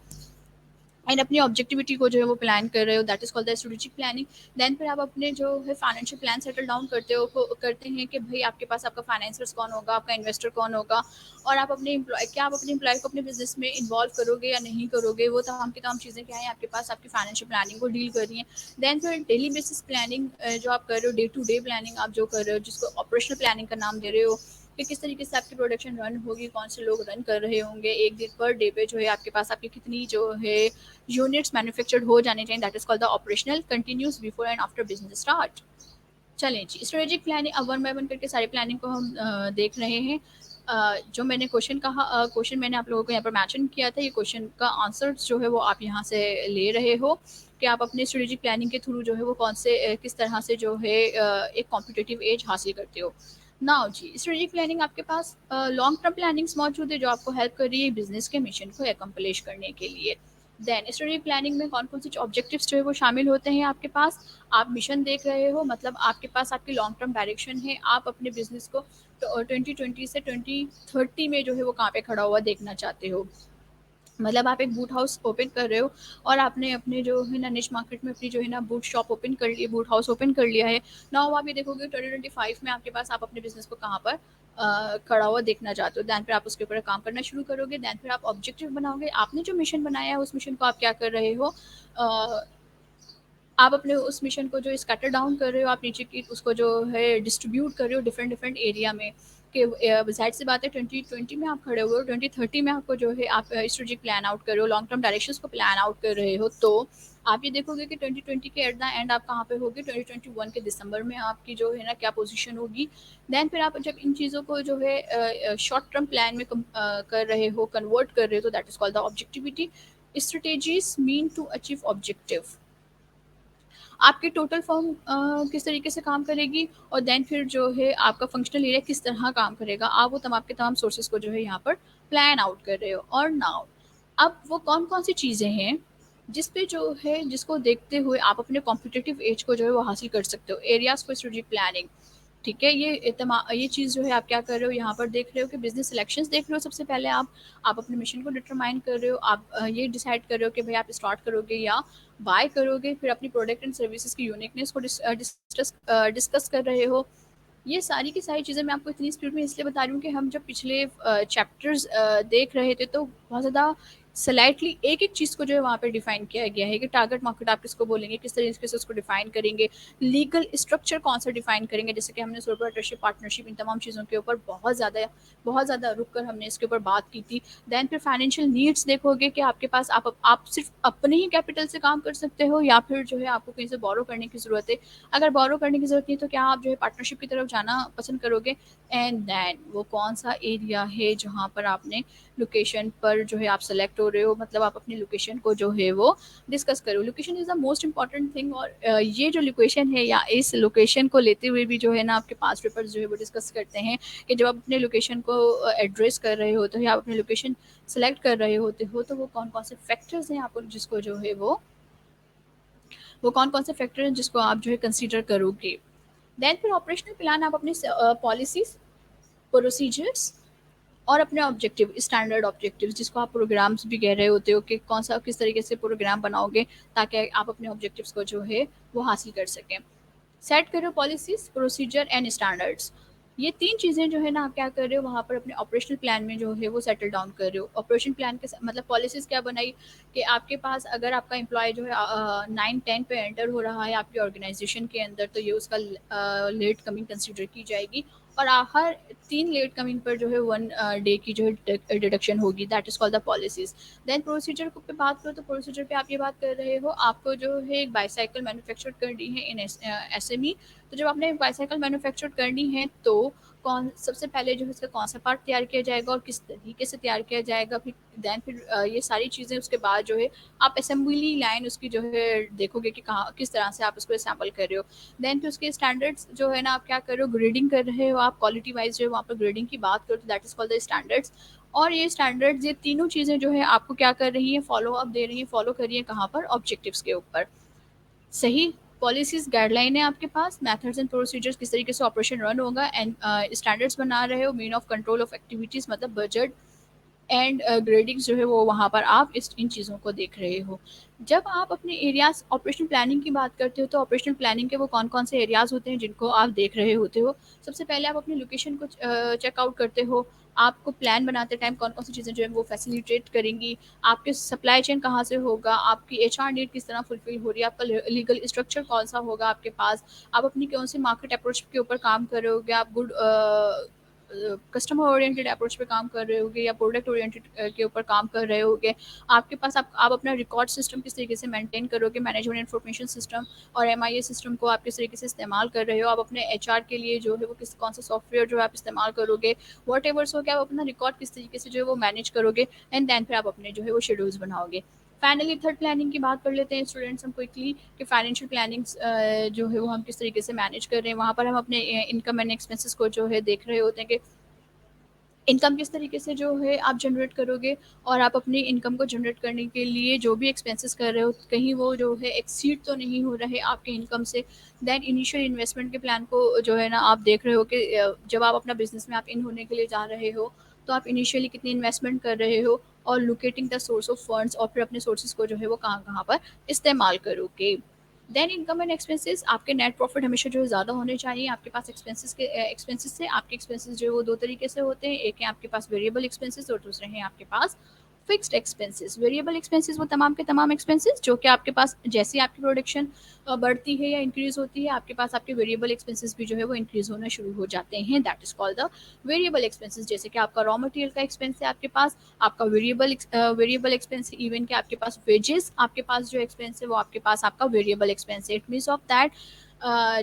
एंड अपनी ऑब्जेक्टिविटी को जो है वो प्लान कर रहे हो, that is called the strategic planning. Then फिर आप अपने जो है फाइनेंशियल प्लान सेटल डाउन करते हैं कि भाई आपके पास आपका फाइनेंसर्स कौन होगा, आपका इन्वेस्टर कौन होगा, और आप अपने आप अपने एम्प्लॉय को अपने बिजनेस में इन्वॉल्व करोगे या नहीं करोगे, वो तमाम की तमाम चीज़ें क्या है आपके पास आपकी फाइनेंशियल प्लानिंग को डील कर रही हैं। देन फिर डेली बेसिस प्लानिंग जो आप कर रहे हो, डे टू डे प्लानिंग आप जो कर रहे हो, जिसको ऑपरेशनल प्लानिंग का नाम दे रहे हो, कि किस तरीके से आपकी प्रोडक्शन रन होगी, कौन से लोग रन कर रहे होंगे, एक दिन पर डे पे जो है आपके पास आपकी कितनी जो है यूनिट्स मैन्युफैक्चर्ड हो जाने चाहिए, that is called the operational continuous before and after business start. चलें जी, स्ट्रेटेजिक प्लानिंग अब वन बाय वन करके सारे प्लानिंग को हम देख रहे हैं। जो मैंने क्वेश्चन मैंने आप लोगों को यहाँ पर मैंशन किया था, ये क्वेश्चन का आंसर जो है वो आप यहाँ से ले रहे हो कि आप अपने स्ट्रेटेजिक प्लानिंग के थ्रू जो है वो किस तरह से जो है एक कॉम्पिटिटिव एज हासिल करते हो। नाउ जी, स्ट्रेटेजिक प्लानिंग आपके पास लॉन्ग टर्म प्लानिंग्स मौजूद है जो आपको हेल्प कर रही है बिजनेस के मिशन को एकम्प्लिश करने के लिए। देन स्ट्रेटेजिक प्लानिंग में कौन कौन से ऑब्जेक्टिव्स जो है वो शामिल होते हैं आपके पास, आप मिशन देख रहे हो, मतलब आपके पास आपकी लॉन्ग टर्म डायरेक्शन है, आप अपने बिजनेस को 2020 से 2030 में जो है वो कहाँ पे खड़ा हुआ देखना चाहते हो। मतलब आप एक बूट हाउस ओपन कर रहे हो और आपने अपने जो है ना निश मार्केट में अपनी जो है ना बूट शॉप ओपन कर ली, बूट हाउस ओपन कर लिया है। नाउ आप ये देखोगे 2025 में आपके पास आप अपने बिजनेस को कहाँ पर खड़ा हुआ देखना चाहते हो, देन फिर आप उसके ऊपर काम करना शुरू करोगे, देन फिर आप ऑब्जेक्टिव बनाओगे, आपने जो मिशन बनाया है उस मिशन को आप क्या कर रहे हो, अ, आप अपने उस मिशन को जो स्कैटर डाउन कर रहे हो, आप नीचे की उसको जो है डिस्ट्रीब्यूट कर रहे हो डिफरेंट डिफरेंट एरिया में, कि जाहिर सी बात है 2020 में आप खड़े हुए हो, 2030 में आपको जो है आप स्ट्रेटेजिक प्लान आउट कर रहे हो, लॉन्ग टर्म डायरेक्शंस को प्लान आउट कर रहे हो, तो आप ये देखोगे कि 2020 के एट द एंड आप कहाँ पे होगे, 2021 के दिसंबर में आपकी जो है ना क्या पोजीशन होगी। देन फिर आप जब इन चीज़ों को जो है शॉर्ट टर्म प्लान में कर रहे हो, कन्वर्ट कर रहे हो, तो that is called the objectivity. Strategies mean to achieve objective. आपकी टोटल फर्म किस तरीके से काम करेगी, और देन फिर जो है आपका फंक्शनल एरिया किस तरह काम करेगा, आप वो तमाम के तमाम सोर्सेज को जो है यहाँ पर प्लान आउट कर रहे हो। और नाउ अब वो कौन कौन सी चीज़ें हैं जिस पे जो है जिसको देखते हुए आप अपने कॉम्पिटिटिव एज को जो है वो हासिल कर सकते हो, एरियाज फॉर स्ट्रेटेजिक प्लानिंग। ठीक है, ये चीज़ जो है आप क्या कर रहे हो यहाँ पर देख रहे हो कि बिजनेस सिलेक्शंस देख रहे हो। सबसे पहले आप अपने मिशन को डिटरमाइन कर रहे हो, आप ये डिसाइड कर रहे हो कि भाई आप स्टार्ट करोगे या बाय करोगे, फिर अपनी प्रोडक्ट एंड सर्विसेज की यूनिकनेस को डिस्कस कर रहे हो। ये सारी की सारी चीज़ें मैं आपको इतनी स्पीड में इसलिए बता रही हूँ कि हम जब पिछले चैप्टर्स देख रहे थे तो बहुत ज़्यादा स्लाइटली एक एक चीज़ को जो है वहाँ पे डिफाइन किया गया है कि टारगेट मार्केट आप किसको बोलेंगे, किस तरीके से उसको डिफाइन करेंगे, लीगल स्ट्रक्चर कौन सा डिफाइन करेंगे, जैसे कि हमने सोलर पार्टनरशिप, इन तमाम चीज़ों के ऊपर बहुत ज़्यादा रुक कर हमने इसके ऊपर बात की थी। देन फिर फाइनेंशियल नीड्स देखोगे कि आपके पास आप सिर्फ अपने ही कैपिटल से काम कर सकते हो या फिर जो है आपको कहीं से बोरो करने की ज़रूरत है। अगर बोरो करने की ज़रूरत नहीं तो क्या आप जो है पार्टनरशिप की तरफ जाना पसंद करोगे। एंड देन वो कौन सा एरिया है जहाँ पर आपने लोकेशन पर जो है आप सेलेक्ट हो रहे हो, मतलब आप अपनी लोकेशन को जो है वो डिस्कस करो। Location is the most important thing, और ये जो लोकेशन है या इस लोकेशन को लेते हुए भी जो है ना आपके पास पेपर्स जो है वो डिस्कस करते हैं कि जब आप अपने लोकेशन को एड्रेस कर रहे होते हो या आप अपनी लोकेशन सेलेक्ट कर रहे होते हो तो वो कौन कौन से फैक्टर्स हैं आपको जिसको जो है वो कौन कौन से फैक्टर हैं जिसको आप जो है कंसीडर करोगे। देन फिर ऑपरेशनल प्लान आप अपने पॉलिसीज, प्रोसीजर्स और अपने ऑब्जेक्टिव, स्टैंडर्ड ऑब्जेक्टिव्स जिसको आप प्रोग्राम्स भी कह रहे होते हो कि कौन सा किस तरीके से प्रोग्राम बनाओगे ताकि आप अपने ऑब्जेक्टिव्स को जो है वो हासिल कर सकें। सेट करो पॉलिसीज, प्रोसीजर एंड स्टैंडर्ड्स। ये तीन चीज़ें जो है ना आप क्या कर रहे हो वहाँ पर अपने ऑपरेशनल प्लान में जो है वो सेटल डाउन कर रहे हो। ऑपरेशन प्लान के मतलब पॉलिसीज क्या बनाई कि आपके पास अगर आपका एम्प्लॉय जो है 9-10 पे एंटर हो रहा है आपकी ऑर्गेनाइजेशन के अंदर तो ये उसका लेट कमिंग कंसिडर की जाएगी, और हर 3 लेट कमिंग पर जो है 1 डे की जो है डिडक्शन होगी। That is called the policies. Then procedure को पे बात करो तो प्रोसीजर पे आप ये बात कर रहे हो आपको जो है एक बाईसाइकिल मैन्युफैक्चर करनी है इन एसएमई। तो जब आपने एक बाईसाइकिल मैन्युफैक्चर करनी है तो कौन सबसे पहले जो है इसका कौन सा पार्ट तैयार किया जाएगा और किस तरीके से तैयार किया जाएगा, फिर देन फिर ये सारी चीज़ें उसके बाद जो है आप असेंबली लाइन उसकी जो है देखोगे कि कहाँ किस तरह से आप उसको असेंबल कर रहे हो। देन फिर उसके स्टैंडर्ड्स जो है ना आप क्या कर रहे हो, ग्रेडिंग कर रहे हो आप, क्वालिटी वाइज जो है वहाँ पर ग्रेडिंग की बात करो तो that is called the standards. और ये स्टैंडर्ड्स ये तीनों चीज़ें जो है आपको क्या कर रही हैं, फॉलो अप दे रही हैं, फॉलो करिए कहाँ पर, ऑब्जेक्टिव्स के ऊपर। सही पॉलिसीज गाइडलाइन है आपके पास, मेथड्स एंड प्रोसीजर्स किस तरीके से ऑपरेशन रन होगा, एंड स्टैंडर्ड्स बना रहे हो, mean of control of activities मतलब बजट एंड ग्रेडिंग्स जो है वो वहाँ पर आप इन चीज़ों को देख रहे हो। जब आप अपने एरियाज ऑपरेशनल प्लानिंग की बात करते हो तो ऑपरेशनल प्लानिंग के वो कौन कौन से एरियाज होते हैं जिनको आप देख रहे होते हो। सबसे पहले आप अपनी लोकेशन को चेकआउट करते हो, आपको प्लान बनाते टाइम कौन कौन सी चीज़ें जो है वो फैसिलिटेट करेंगी, आपके सप्लाई चेन कहाँ से होगा, आपकी एचआर नीड किस तरह फुलफिल हो रही है, आपका लीगल स्ट्रक्चर कौन सा होगा आपके पास, आप अपनी कौन सी मार्केट अप्रोच के ऊपर काम कर रहे होगे, आप गुड कस्टमर ओरिएंटेड अप्रोच पे काम कर रहे होगे या प्रोडक्ट ओरिएंटेड के ऊपर काम कर रहे होगे। आपके पास आप अपना रिकॉर्ड सिस्टम किस तरीके से मेंटेन करोगे, मैनेजमेंट इंफॉर्मेशन सिस्टम और एमआईए सिस्टम को आप किस तरीके से इस्तेमाल कर रहे हो, आप अपने एचआर के लिए जो है वो किस कौन सा सॉफ्टवेयर जो है आप इस्तेमाल करोगे, वॉट एवर्स हो, क्या आप अपना रिकॉर्ड किस तरीके से जो है वो मैनेज करोगे, एंड देन फिर आप अपने जो है वो शेड्यूल्स बनाओगे। फाइनली थर्ड प्लानिंग की बात कर लेते हैं स्टूडेंट्स हम क्विकली कि फाइनेंशियल प्लानिंग जो है वो हम किस तरीके से मैनेज कर रहे हैं। वहाँ पर हम अपने इनकम एंड एक्सपेंसेस को जो है देख रहे होते हैं कि इनकम किस तरीके से जो है आप जनरेट करोगे, और आप अपनी इनकम को जनरेट करने के लिए जो भी एक्सपेंसेस कर रहे हो कहीं वो जो है एक्सीड तो नहीं हो रहे आपके इनकम से। देन इनिशियल इन्वेस्टमेंट के प्लान को जो है ना आप देख रहे हो कि जब आप अपना बिजनेस में आप इन होने के लिए जा रहे हो तो आप इनिशियली कितनी इन्वेस्टमेंट कर रहे हो, और locating the source of funds और फिर अपने सोर्सेज को जो है वो कहाँ कहाँ पर इस्तेमाल करोगे। देन इनकम एंड एक्सपेंसेस, आपके नेट प्रॉफिट हमेशा जो है ज़्यादा होने चाहिए आपके पास एक्सपेंसेस से। आपके एक्सपेंसेस जो है वो दो तरीके से होते हैं, एक है आपके पास वेरिएबल एक्सपेंसेस और दूसरे हैं आपके पास फिक्स्ड एक्सपेंसेस। वेरिएबल एक्सपेंसेस वो तमाम के तमाम एक्सपेंसेस जो कि आपके पास जैसे ही आपकी प्रोडक्शन बढ़ती है या इंक्रीज होती है, आपके पास आपके वेरिएबल एक्सपेंसेस भी जो है वो इंक्रीज होना शुरू हो जाते हैं। That is called the variable expenses. जैसे कि आपका रॉ मटेरियल का एक्सपेंस है आपके पास, आपका वेरिएबल एक्सपेंस है। इवन कि आपके पास वेजेस, आपके पास जो एक्सपेंस है वो आपके पास आपका वेरिएबल एक्सपेंस है। इट मीन्स ऑफ दैट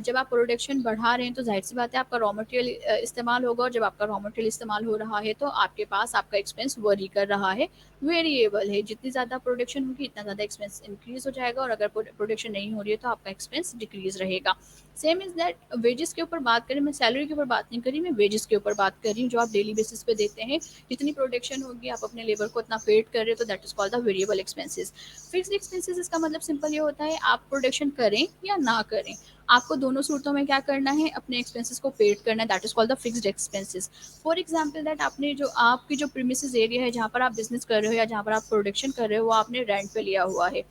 जब आप प्रोडक्शन बढ़ा रहे हैं तो जाहिर सी बात है आपका रॉ मटेरियल इस्तेमाल होगा, और जब आपका रॉ मटेरियल इस्तेमाल हो रहा है तो आपके पास आपका एक्सपेंस वरी कर रहा है, वेरिएबल है। जितनी ज़्यादा प्रोडक्शन होगी इतना ज़्यादा एक्सपेंस इंक्रीज हो जाएगा, और अगर प्रोडक्शन नहीं हो रही है तो आपका एक्सपेंस डिक्रीज रहेगा। सेम इज दैट वेजेस के ऊपर बात करें, मैं सैलरी के ऊपर बात नहीं करी, मैं वेजेस के ऊपर बात कर रही हूँ जो आप डेली बेसिस पे देते हैं। जितनी प्रोडक्शन होगी आप अपने लेबर को इतना पेड कर रहे हो, तो that is called the variable expenses. Fixed expenses इसका मतलब सिंपल ये होता है आप प्रोडक्शन करें या ना करें, आपको दोनों सूरतों में क्या करना है, अपने एक्सपेंसेस को पेड करना है। That is called the fixed expenses. For example that आपने जो आपकी जो प्रीमिसेस एरिया है जहाँ पर आप बिजनेस कर रहे हो या जहाँ पर आप प्रोडक्शन कर रहे हो वो आपने रेंट पे लिया हुआ है।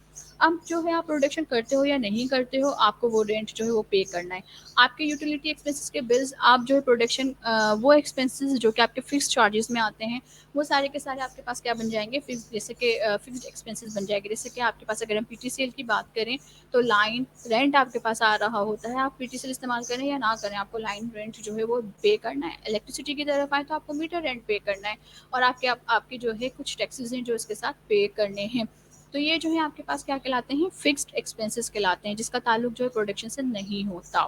अब जो है आप प्रोडक्शन करते हो या नहीं करते हो, आपको वो रेंट जो है वो पे करना है। आपके यूटिलिटी एक्सपेंसेस के बिल्स, आप जो है प्रोडक्शन वो एक्सपेंसेस जो कि आपके फिक्स चार्जेस में आते हैं, वो सारे के सारे आपके पास क्या बन जाएंगे, फिक्स, जैसे कि फिक्स्ड एक्सपेंसेस बन जाएंगे। जैसे कि आपके पास अगर हम पीटीसीएल की बात करें तो लाइन रेंट आपके पास आ रहा होता है, आप पीटीसीएल इस्तेमाल करें या ना करें आपको लाइन रेंट जो है वो पे करना है। इलेक्ट्रिसिटी की तरफ आए तो आपको मीटर रेंट पे करना है, और आपके जो है कुछ टैक्सेस हैं जो इसके साथ पे करने हैं। तो ये जो है आपके पास क्या कहलाते हैं, फिक्स्ड एक्सपेंसेस कहलाते हैं, जिसका ताल्लुक जो है प्रोडक्शन से नहीं होता।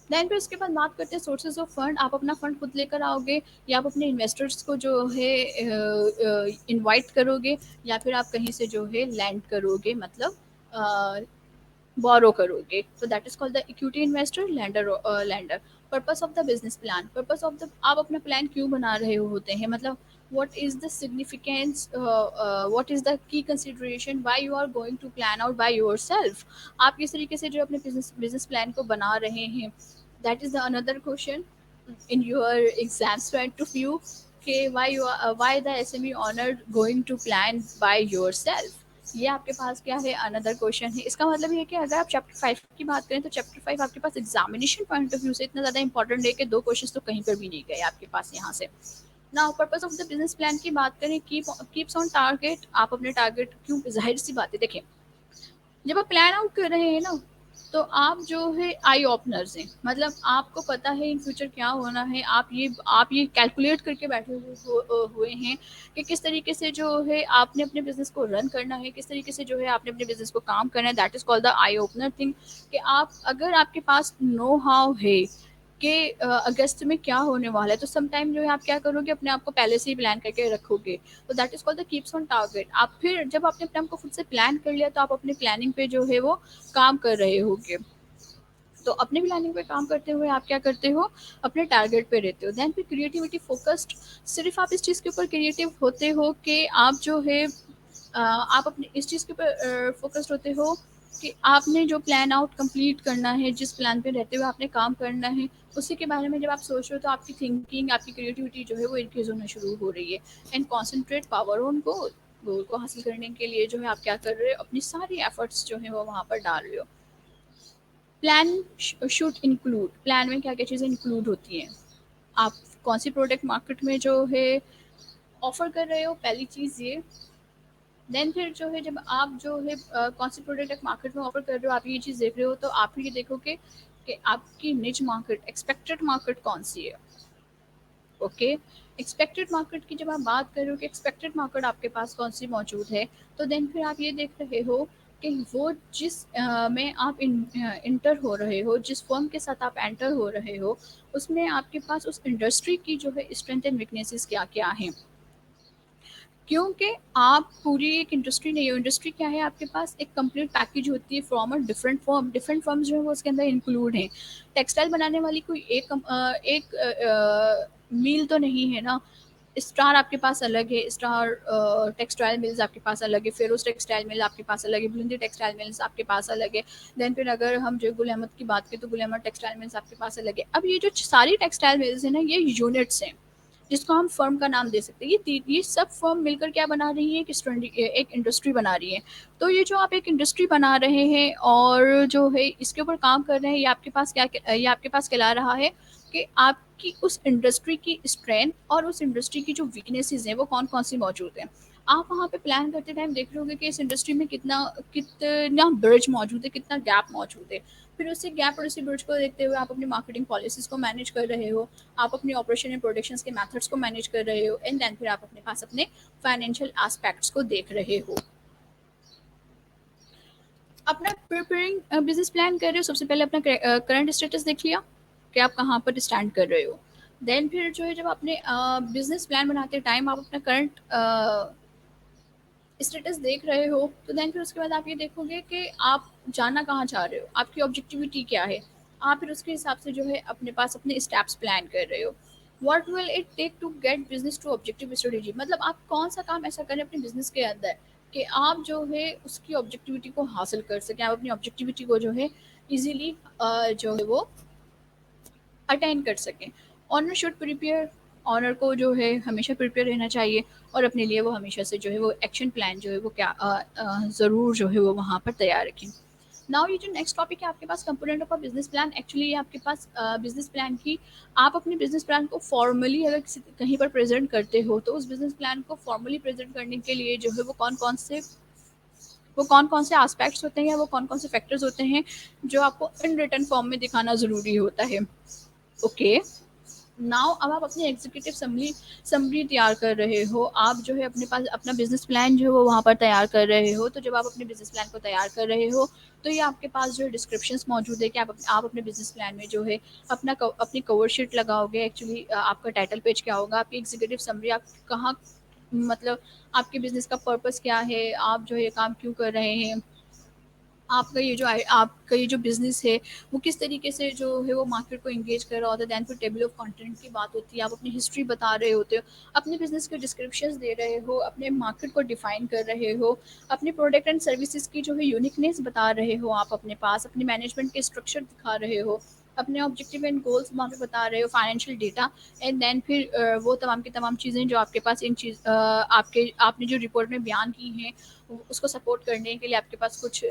देन फिर उसके बाद बात करते हैं सोर्सेज ऑफ फंड। आप अपना फंड खुद लेकर आओगे, या आप अपने इन्वेस्टर्स को जो है इनवाइट करोगे, या फिर आप कहीं से जो है लैंड करोगे, मतलब बोरो करोगे। तो that is called the equity investor, lander. Purpose of the business plan, purpose of the, आप अपना प्लान क्यों बना रहे होते हैं, मतलब what is the significance, what is the key consideration why you are going to plan out by yourself। आप किस तरीके से जो अपने बिजनेस प्लान को बना रहे हैं, that is the another question in your exams point of view, कि why the SME owner going to plan by yourself। ये आपके पास क्या है, अनदर क्वेश्चन है। इसका मतलब ये है कि अगर आप चैप्टर 5 की बात करें तो चैप्टर 5 आपके पास एग्जामिनेशन पॉइंट ऑफ व्यू से इतना ज़्यादा इंपॉर्टेंट है कि दो क्वेश्चन तो कहीं पर भी नहीं गए आपके पास यहाँ से। Now purpose of the business plan की बात करें, कीप्स ऑन टारगेट, आप अपने टारगेट क्यों, जाहिर सी बात है देखिए, जब आप प्लान आउट कर रहे हैं ना तो आप जो है आई ओपनर्स हैं, मतलब आपको पता है इन फ्यूचर क्या होना है। आप ये कैलकुलेट करके बैठे हुए हैं कि किस तरीके से जो है आपने अपने बिजनेस को रन करना है, किस तरीके से जो है आपने अपने बिजनेस को काम करना है। That is called the eye opener thing, कि आप अगर आपके पास नो हाउ है कि अगस्त में क्या होने वाला है, तो सम टाइम जो है आप क्या करोगे, अपने आप को पहले से ही प्लान करके रखोगे। तो that is called the keeps on target. आप फिर जब आपने अपने आप को खुद से प्लान कर लिया तो आप अपने प्लानिंग पे जो है वो काम कर रहे होगे। तो अपने प्लानिंग पे काम करते हुए आप क्या करते हो, अपने टारगेट पे रहते हो। देन फिर क्रिएटिविटी फोकस्ड, सिर्फ आप इस चीज़ के ऊपर क्रिएटिव होते हो कि आप जो है आप अपने इस चीज़ के ऊपर फोकस्ड होते हो कि आपने जो प्लान आउट कंप्लीट करना है, जिस प्लान पे रहते हुए आपने काम करना है, उसी के बारे में जब आप सोच रहे हो तो आपकी थिंकिंग, आपकी क्रिएटिविटी जो है वो इंक्रीज होना शुरू हो रही है। And concentrate power on goal, गोल को हासिल करने के लिए जो है आप क्या कर रहे हो, अपनी सारी एफर्ट्स जो है वो वहाँ पर डाल रहे हो। प्लान शुड इंक्लूड, प्लान में क्या क्या चीज़ें इंक्लूड होती हैं, आप कौन सी प्रोडक्ट मार्केट में जो है ऑफर कर रहे हो, पहली चीज़ ये। देन फिर जो है जब आप जो है कौन सी प्रोडक्ट मार्केट में ऑफर कर रहे हो, आप ये चीज़ देख रहे हो, तो आप ये देखोगे कि आपकी निच मार्केट, एक्सपेक्टेड मार्केट कौन सी है। ओके, एक्सपेक्टेड मार्केट की जब आप बात कर रहे हो कि एक्सपेक्टेड मार्केट आपके पास कौन सी मौजूद है, तो देन फिर आप ये देख रहे हो कि वो जिस में आप इंटर हो रहे हो, जिस फर्म के साथ आप एंटर हो रहे हो, उसमें आपके पास उस इंडस्ट्री की जो है स्ट्रेंथ एंड वीकनेसेस क्या क्या हैं। क्योंकि आप पूरी एक इंडस्ट्री नहीं हो, इंडस्ट्री क्या है, आपके पास एक कंप्लीट पैकेज होती है from a different firm, different firms जो है वो उसके अंदर इंक्लूड हैं। टेक्सटाइल बनाने वाली कोई एक मील तो नहीं है ना। स्टार आपके पास अलग है, स्टार टेक्सटाइल मिल्स आपके पास अलग है, फेरोज टेक्सटाइल मिल आपके पास अलग है, बुलंदी टेक्सटाइल मिल्स आपके पास अलग है। देन फिर अगर हम जो गुल अहमद की बात करें तो गुल अहमद टेक्सटाइल मिल्स आपके पास अलग है। अब ये जो सारी टेक्सटाइल मिल्स हैं ना, ये यूनिट्स हैं, जिसको हम फर्म का नाम दे सकते हैं। ये सब फर्म मिलकर क्या बना रही है कि एक इंडस्ट्री बना रही है। तो ये जो आप एक इंडस्ट्री बना रहे हैं और जो है इसके ऊपर काम कर रहे हैं, ये आपके पास कहला रहा है कि आपकी उस इंडस्ट्री की स्ट्रेंथ और उस इंडस्ट्री की जो वीकनेसेस हैं वो कौन कौन सी मौजूद हैं। आप वहाँ पे प्लान करते टाइम देख रहे होंगे कि इस इंडस्ट्री में कितना कितना ब्रिज मौजूद है, कितना गैप मौजूद है। फिर उसी गैप और उसी ब्रिज को देखते हुए आप अपनी मार्केटिंग पॉलिसीज को मैनेज कर रहे हो, आप अपनी ऑपरेशन एंड प्रोडक्शन के मेथड्स को मैनेज कर रहे हो, एंड देन फिर आप अपने पास अपने फाइनेंशियल एस्पेक्ट्स को देख रहे हो। अपना प्रिपेयरिंग बिजनेस प्लान कर रहे हो, सबसे पहले अपना करंट स्टेटस देख लिया कि आप कहाँ पर स्टैंड कर रहे हो। देन फिर जो है जब अपने बिजनेस प्लान बनाते टाइम आप अपना करंट स्टेटस देख रहे हो, तो देन फिर उसके बाद आप ये देखोगे कि आप जाना कहाँ चाह रहे हो, आपकी ऑब्जेक्टिविटी क्या है। आप फिर उसके हिसाब से जो है अपने पास अपने स्टेप्स प्लान कर रहे हो। What will it take to get business to objective strategy, मतलब आप कौन सा काम ऐसा करें अपने बिजनेस के अंदर कि आप जो है उसकी ऑब्जेक्टिविटी को हासिल कर सकें, आप अपनी ऑब्जेक्टिविटी को जो है इजीली जो है वो अटेंड कर सकें। ऑनर शुड प्रिपेयर, ऑनर को जो है हमेशा प्रिपेयर रहना चाहिए और अपने लिए वो हमेशा से जो है वो एक्शन प्लान जो है वो क्या ज़रूर जो है वो वहाँ पर तैयार रखें। नाउ ये जो नेक्स्ट टॉपिक है आपके पास component of a business plan, actually ये आपके पास बिजनेस प्लान की, आप अपने बिजनेस प्लान को फॉर्मली अगर किसी कहीं पर प्रेजेंट करते हो तो उस बिजनेस प्लान को फॉर्मली प्रेजेंट करने के लिए जो है वो कौन कौन से एस्पेक्ट्स होते हैं या वो कौन कौन से फैक्टर्स होते हैं जो आपको इन रिटर्न फॉर्म में दिखाना ज़रूरी होता है। ओके, नाउ अब आप अपनी एग्जीक्यूटिव समरी तैयार कर रहे हो, आप जो है अपने पास अपना बिजनेस प्लान जो है वो वहाँ पर तैयार कर रहे हो। तो जब आप अपने बिजनेस प्लान को तैयार कर रहे हो तो ये आपके पास जो है डिस्क्रिप्शंस मौजूद है कि आप अपने बिजनेस प्लान में जो है अपनी कवर शीट लगाओगे। एक्चुअली आपका टाइटल पेज क्या होगा, आपकी एग्जीक्यूटिव समरी आप कहाँ, मतलब आपके बिजनेस का पर्पस क्या है, आप जो है ये काम क्यों कर रहे हैं, आपका ये जो बिज़नेस है वो किस तरीके से जो है वो मार्केट को एंगेज कर रहा होता है। दैन फिर टेबल ऑफ कंटेंट की बात होती है, आप अपनी हिस्ट्री बता रहे होते हो, अपने बिज़नेस के डिस्क्रिप्शंस दे रहे हो, अपने मार्केट को डिफाइन कर रहे हो, अपने प्रोडक्ट एंड सर्विसेज की जो है यूनिकनेस बता रहे हो, आप अपने पास अपने मैनेजमेंट के स्ट्रक्चर दिखा रहे हो, अपने ऑब्जेक्टिव एंड गोल्स वहाँ पे बता रहे हो, फाइनेंशियल डेटा, एंड देन फिर वो तमाम की तमाम चीज़ें जो आपके पास आपके आपने जो रिपोर्ट में बयान की हैं उसको सपोर्ट करने के लिए आपके पास कुछ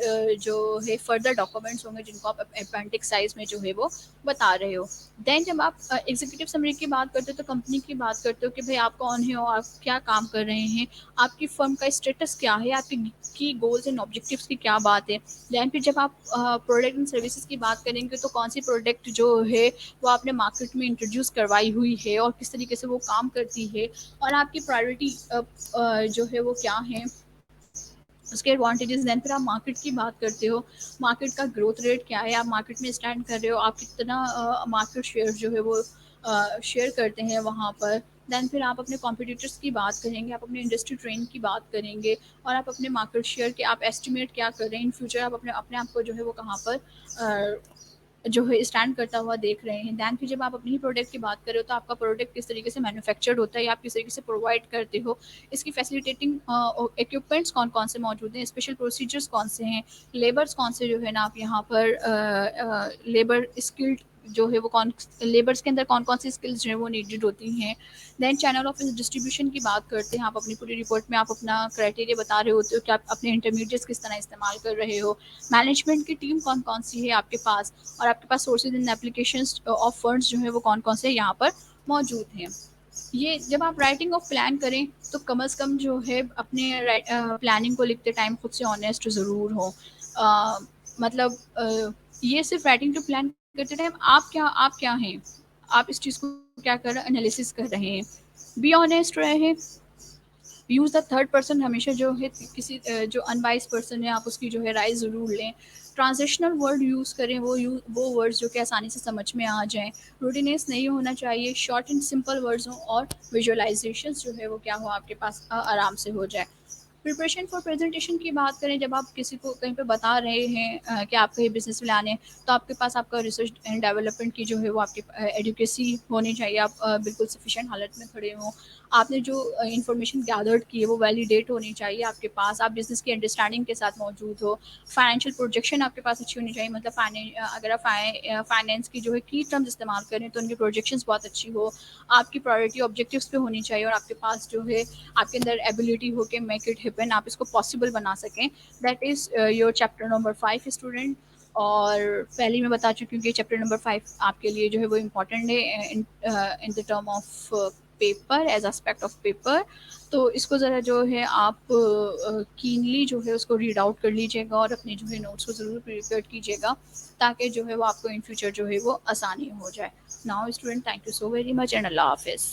जो है फर्दर डॉक्यूमेंट्स होंगे जिनको आप अपेंडिक्स साइज में जो है वो बता रहे हो। देन जब आप एग्जीक्यूटिव समरी की बात करते हो तो कंपनी की बात करते हो कि भाई आप कौन है और आप क्या काम कर रहे हैं, आपकी फर्म का स्टेटस क्या है, आपकी की गोल्स एंड ऑब्जेक्टिव्स की क्या बात है। देन फिर जब आप प्रोडक्ट एंड सर्विसेज की बात करेंगे तो कौन सी प्रोडक्ट जो है वो आपने मार्केट में इंट्रोड्यूस करवाई हुई है और किस तरीके से वो काम करती है, और आपकी प्रायोरिटी जो है वो क्या है, उसके एडवांटेजेस। देन फिर आप मार्केट की बात करते हो, मार्केट का ग्रोथ रेट क्या है, आप मार्केट में स्टैंड कर रहे हो, आप कितना मार्केट शेयर जो है वो शेयर करते हैं वहाँ पर। देन फिर आप अपने कॉम्पिटिटर्स की बात करेंगे, आप अपने इंडस्ट्री ट्रेंड की बात करेंगे, और आप अपने मार्केट शेयर के आप एस्टिमेट क्या कर रहे हैं इन फ्यूचर, आप अपने अपने आप को जो है वो कहाँ पर जो है स्टैंड करता हुआ देख रहे हैं। दैन फिर जब आप अपनी ही प्रोडक्ट की बात करें तो आपका प्रोडक्ट किस तरीके से मैन्युफैक्चर्ड होता है या आप किस तरीके से प्रोवाइड करते हो, इसकी फैसिलिटेटिंग इक्विपमेंट्स कौन कौन से मौजूद हैं, स्पेशल प्रोसीजर्स कौन से हैं, लेबर्स कौन से जो है ना आप यहाँ पर लेबर स्किल्ड जो है वो कौन, लेबर्स के अंदर कौन कौन सी स्किल्स जो है वो नीडेड होती हैं। देन चैनल ऑफ डिस्ट्रीब्यूशन की बात करते हैं, आप अपनी पूरी रिपोर्ट में आप अपना क्राइटेरिया बता रहे होते हो कि आप अपने इंटरमीडिएट्स किस तरह इस्तेमाल कर रहे हो, मैनेजमेंट की टीम कौन कौन सी है आपके पास, और आपके पास sources and applications of funds जो है वो कौन कौन से यहाँ पर मौजूद हैं। ये जब आप राइटिंग ऑफ प्लान करें तो कम से कम जो है अपने प्लानिंग को लिखते टाइम खुद से ऑनेस्ट ज़रूर हो। मतलब ये सिर्फ राइटिंग टू प्लान करते टाइम आप क्या हैं, आप इस चीज़ को क्या कर रहे हैं, एनालिसिस कर रहे हैं, बी ऑनेस्ट रहे। यूज़ द थर्ड पर्सन, हमेशा जो है किसी जो अनवाइज पर्सन है आप उसकी जो है राय ज़रूर लें। ट्रांजिशनल वर्ड यूज़ करें, वो वर्ड्स जो कि आसानी से समझ में आ जाएं। रूटीनेस नहीं होना चाहिए, शॉर्ट एंड सिंपल वर्ड्स हों, और विजुअलाइजेशन जो है वो क्या हो आपके पास आराम से हो जाए। प्रिपरेशन फॉर प्रेजेंटेशन की बात करें, जब आप किसी को कहीं पे बता रहे हैं कि आप कहीं बिजनेस में लाने हैं, तो आपके पास आपका रिसर्च एंड डेवलपमेंट की जो है वो आपकी एडुकेसी होनी चाहिए। आप बिल्कुल सफिशेंट हालत में खड़े हों। आपने जो इंफॉर्मेशन गैदर्ड की है वो वैलिडेट होनी चाहिए आपके पास। आप बिजनेस की अंडरस्टैंडिंग के साथ मौजूद हो। फाइनेंशियल प्रोजेक्शन आपके पास अच्छी होनी चाहिए, मतलब अगर आप फाइनेंस की जो है की टर्म्स इस्तेमाल करें तो उनकी प्रोजेक्शंस बहुत अच्छी हो। आपकी प्रायोरिटी ऑब्जेक्टिव्स पे होनी चाहिए, और आपके पास जो है आपके अंदर एबिलिटी हो के मेक इट हैपन, आप इसको पॉसिबल बना सकें। That is your chapter number 5 student. और पहले ही मैं बता चुकी हूँ कि चैप्टर नंबर 5 आपके लिए जो है वो इम्पॉर्टेंट है in the term of paper, as aspect of paper. तो इसको ज़रा जो है आप कीनली जो है उसको रीड आउट कर लीजिएगा, और अपने जो है नोट्स को ज़रूर प्रिपेयर कीजिएगा, ताकि जो है वो आपको इन फ्यूचर जो है वो आसानी हो जाए। Now student, thank you so very much and अल्लाह हाफिज़।